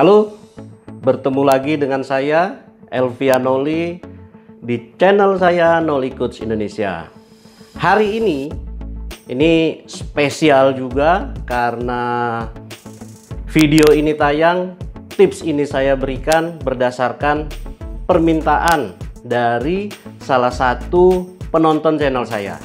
Halo, bertemu lagi dengan saya Elvia Noli di channel saya Noli Coach Indonesia. Hari ini spesial juga karena video ini tayang, tips ini saya berikan berdasarkan permintaan dari salah satu penonton channel saya.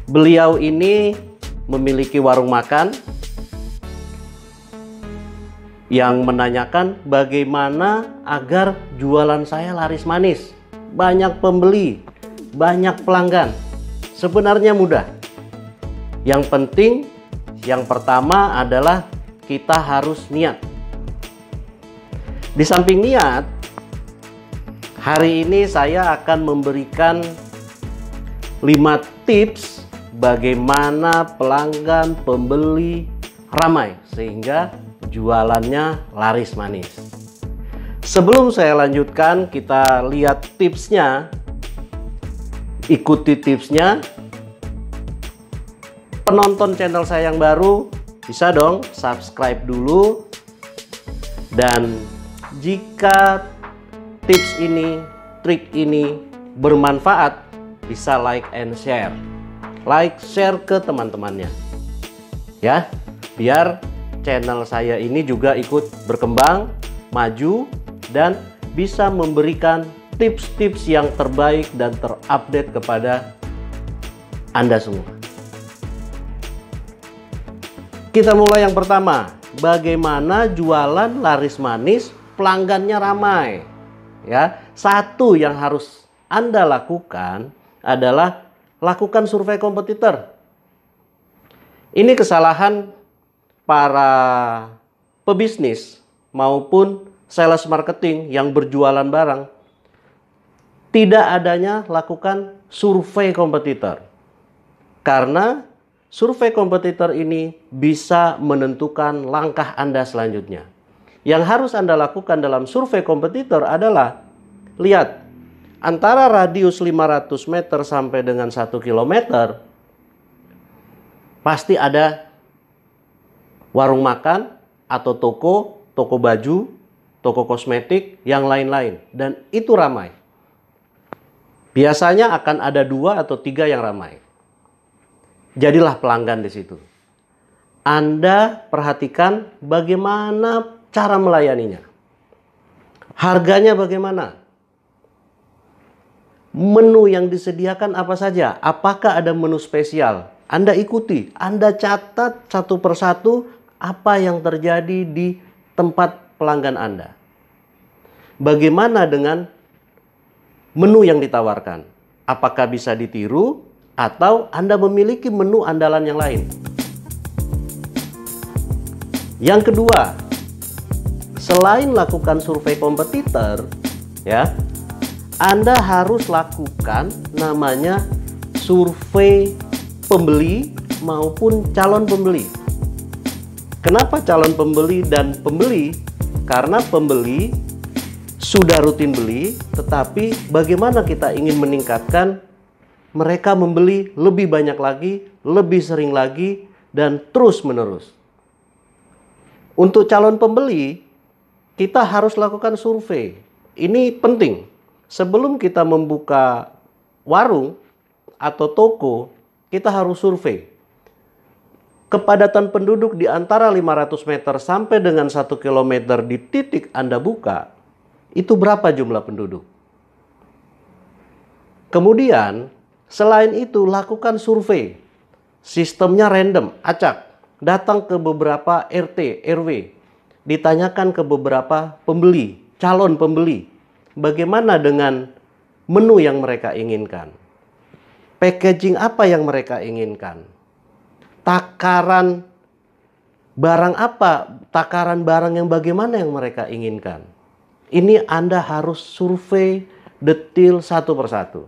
Beliau ini memiliki warung makan yang menanyakan bagaimana agar jualan saya laris manis, banyak pembeli, banyak pelanggan. Sebenarnya mudah. Yang penting, yang pertama adalah kita harus niat. Di samping niat, hari ini saya akan memberikan 5 tips bagaimana pelanggan pembeli ramai sehingga jualannya laris manis. Sebelum saya lanjutkan, kita lihat tipsnya. Ikuti tipsnya. Penonton channel saya yang baru bisa dong subscribe dulu. Dan jika tips ini, trik ini bermanfaat, bisa like and share. Like, share ke teman-temannya. Ya, biar channel saya ini juga ikut berkembang, maju, dan bisa memberikan tips-tips yang terbaik dan terupdate kepada Anda semua. Kita mulai yang pertama, bagaimana jualan laris manis, pelanggannya ramai. Ya, satu yang harus Anda lakukan adalah lakukan survei kompetitor. Ini kesalahan para pebisnis maupun sales marketing yang berjualan barang. Tidak adanya lakukan survei kompetitor. Karena survei kompetitor ini bisa menentukan langkah Anda selanjutnya. Yang harus Anda lakukan dalam survei kompetitor adalah lihat antara radius 500 meter sampai dengan 1 kilometer pasti ada warung makan atau toko baju, toko kosmetik, yang lain-lain. Dan itu ramai. Biasanya akan ada 2 atau 3 yang ramai. Jadilah pelanggan di situ. Anda perhatikan bagaimana cara melayaninya. Harganya bagaimana? Menu yang disediakan apa saja? Apakah ada menu spesial? Anda ikuti, Anda catat satu persatu apa yang terjadi di tempat pelanggan Anda. Bagaimana dengan menu yang ditawarkan? Apakah bisa ditiru atau Anda memiliki menu andalan yang lain? Yang kedua, selain lakukan survei kompetitor, ya, Anda harus lakukan namanya survei pembeli maupun calon pembeli. Kenapa calon pembeli dan pembeli? Karena pembeli sudah rutin beli, tetapi bagaimana kita ingin meningkatkan mereka membeli lebih banyak lagi, lebih sering lagi, dan terus menerus. Untuk calon pembeli, kita harus lakukan survei. Ini penting. Sebelum kita membuka warung atau toko, kita harus survei. Kepadatan penduduk di antara 500 meter sampai dengan 1 kilometer di titik Anda buka, itu berapa jumlah penduduk? Kemudian, selain itu lakukan survei. Sistemnya random, acak. Datang ke beberapa RT, RW. Ditanyakan ke beberapa pembeli, calon pembeli. Bagaimana dengan menu yang mereka inginkan? Packaging apa yang mereka inginkan? Takaran barang apa? Takaran barang yang bagaimana yang mereka inginkan? Ini Anda harus survei detail satu persatu.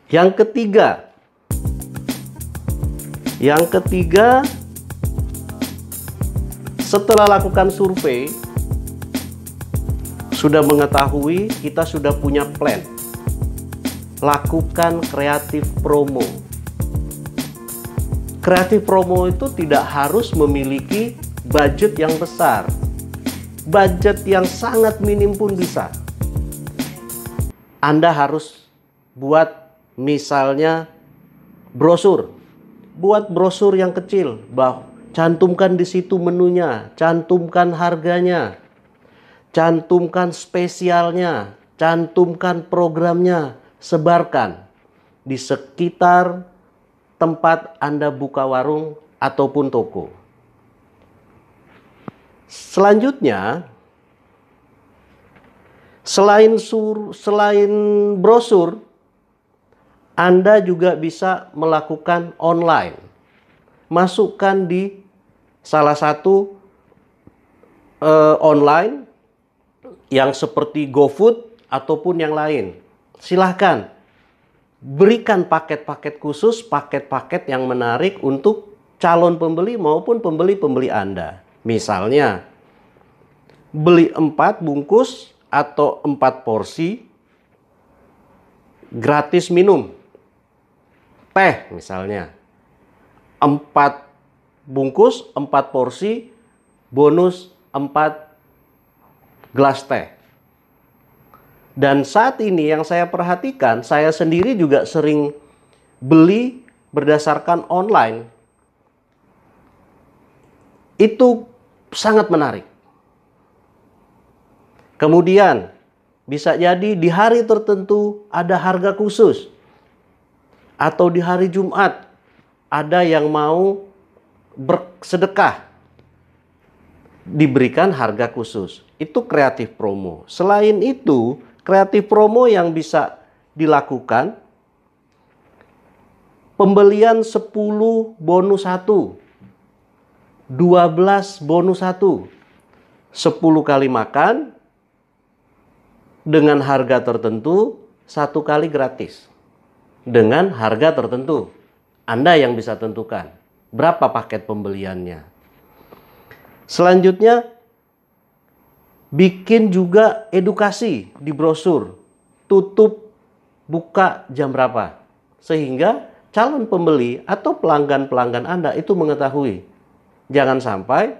Yang ketiga, setelah lakukan survei, sudah mengetahui, kita sudah punya plan. Lakukan kreatif promo. Kreatif promo itu tidak harus memiliki budget yang besar, budget yang sangat minim pun bisa. Anda harus buat misalnya brosur. Buat brosur yang kecil, cantumkan di situ menunya, cantumkan harganya, cantumkan spesialnya, cantumkan programnya, sebarkan di sekitar tempat Anda buka warung ataupun toko. Selanjutnya, selain brosur, Anda juga bisa melakukan online. Masukkan di salah satu online yang seperti GoFood ataupun yang lain. Silahkan berikan paket-paket khusus, paket-paket yang menarik untuk calon pembeli maupun pembeli-pembeli Anda. Misalnya, beli 4 bungkus atau 4 porsi, gratis minum. Teh misalnya. 4 bungkus, 4 porsi, bonus 4 gelas teh. Dan saat ini yang saya perhatikan, saya sendiri juga sering beli berdasarkan online. Itu sangat menarik. Kemudian, bisa jadi di hari tertentu ada harga khusus. Atau di hari Jumat, ada yang mau bersedekah. Diberikan harga khusus. Itu kreatif promo. Selain itu, kreatif promo yang bisa dilakukan, pembelian 10 bonus 1, 12 bonus 1, 10 kali makan dengan harga tertentu, 1 kali gratis. Dengan harga tertentu. Anda yang bisa tentukan berapa paket pembeliannya. Selanjutnya, bikin juga edukasi di brosur. Tutup, buka jam berapa. Sehingga calon pembeli atau pelanggan-pelanggan Anda itu mengetahui. Jangan sampai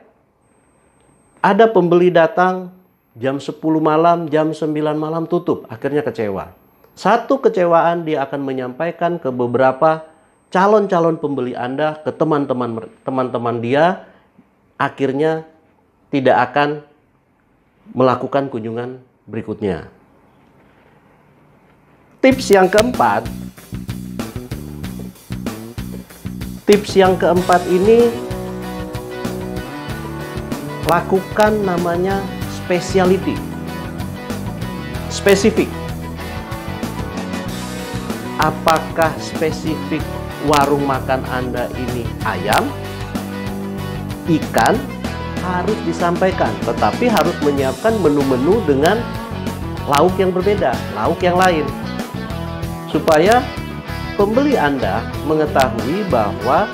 ada pembeli datang jam 10 malam, jam 9 malam tutup. Akhirnya kecewa. Satu kecewaan dia akan menyampaikan ke beberapa calon-calon pembeli Anda, ke teman-teman dia. Akhirnya tidak akan melakukan kunjungan berikutnya. Tips yang keempat ini lakukan namanya specialty, spesifik. Apakah spesifik warung makan Anda ini ayam, ikan, harus disampaikan, tetapi harus menyiapkan menu-menu dengan lauk yang berbeda, lauk yang lain, supaya pembeli Anda mengetahui bahwa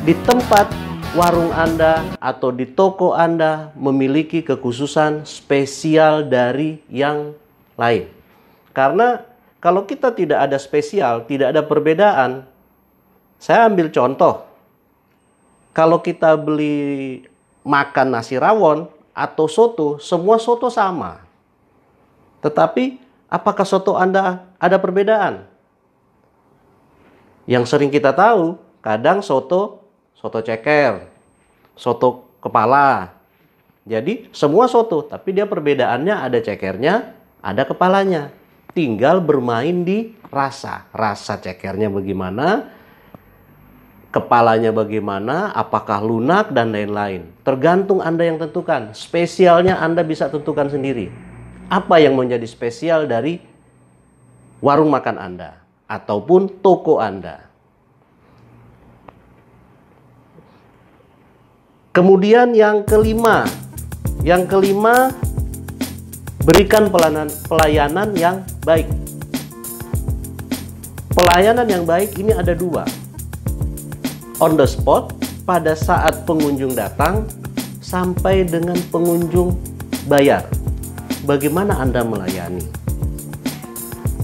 di tempat warung Anda atau di toko Anda memiliki kekhususan spesial dari yang lain. Karena kalau kita tidak ada spesial, tidak ada perbedaan. Saya ambil contoh, kalau kita beli makan nasi rawon atau soto, semua soto sama. Tetapi apakah soto Anda ada perbedaan? Yang sering kita tahu, kadang soto ceker, soto kepala. Jadi semua soto, tapi dia perbedaannya ada cekernya, ada kepalanya. Tinggal bermain di rasa. Rasa cekernya bagaimana, kepalanya bagaimana, apakah lunak, dan lain-lain. Tergantung Anda yang tentukan. Spesialnya Anda bisa tentukan sendiri. Apa yang menjadi spesial dari warung makan Anda ataupun toko Anda. Kemudian yang kelima, berikan pelayanan yang baik. Pelayanan yang baik ini ada 2. On the spot, pada saat pengunjung datang, sampai dengan pengunjung bayar. Bagaimana Anda melayani?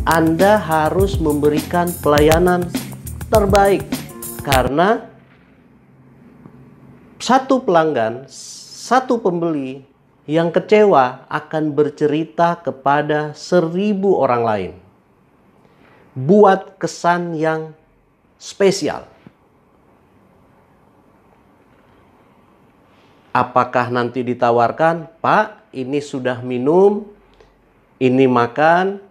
Anda harus memberikan pelayanan terbaik. Karena satu pelanggan, satu pembeli yang kecewa akan bercerita kepada 1.000 orang lain. Buat kesan yang spesial. Apakah nanti ditawarkan, Pak, ini sudah minum, ini makan,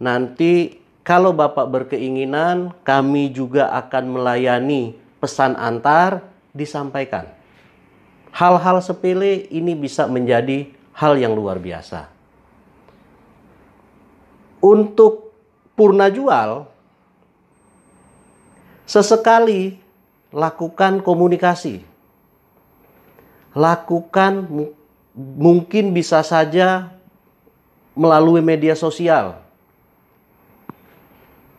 nanti kalau Bapak berkeinginan, kami juga akan melayani pesan antar, disampaikan. Hal-hal sepele ini bisa menjadi hal yang luar biasa. Untuk purna jual, sesekali lakukan komunikasi. Lakukan mungkin bisa saja melalui media sosial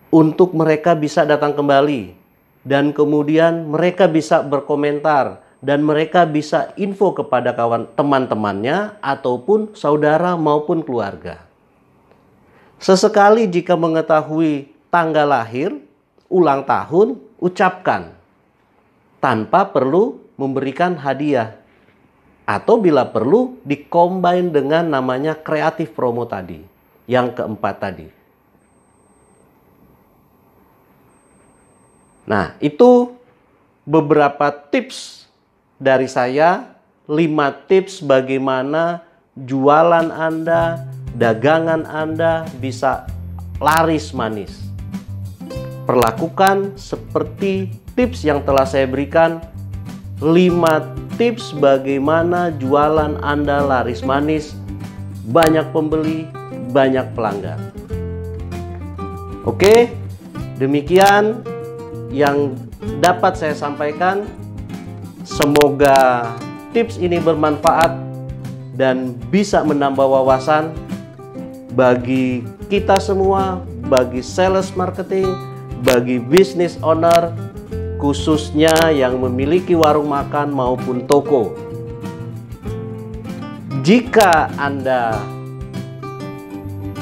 untuk mereka bisa datang kembali dan kemudian mereka bisa berkomentar dan mereka bisa info kepada teman-temannya ataupun saudara maupun keluarga. Sesekali jika mengetahui tanggal lahir, ulang tahun, ucapkan tanpa perlu memberikan hadiah. Atau bila perlu dikombin dengan namanya kreatif promo tadi. Yang keempat tadi. Nah, itu beberapa tips dari saya. 5 tips bagaimana jualan Anda, dagangan Anda bisa laris manis. Perlakukan seperti tips yang telah saya berikan. 5 tips bagaimana jualan Anda laris manis, banyak pembeli, banyak pelanggan. Oke, demikian yang dapat saya sampaikan. Semoga tips ini bermanfaat dan bisa menambah wawasan bagi kita semua, bagi sales marketing, bagi business owner, khususnya yang memiliki warung makan maupun toko. Jika Anda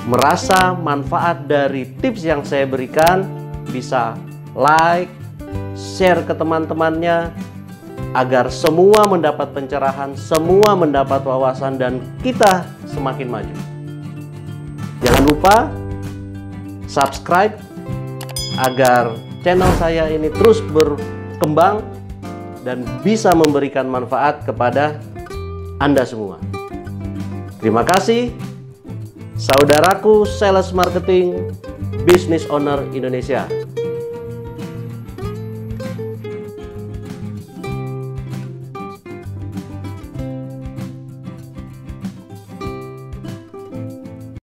merasa manfaat dari tips yang saya berikan, bisa like, share ke teman-temannya, agar semua mendapat pencerahan, semua mendapat wawasan, dan kita semakin maju. Jangan lupa subscribe agar channel saya ini terus berkembang dan bisa memberikan manfaat kepada Anda semua. Terima kasih, saudaraku sales marketing, business owner Indonesia.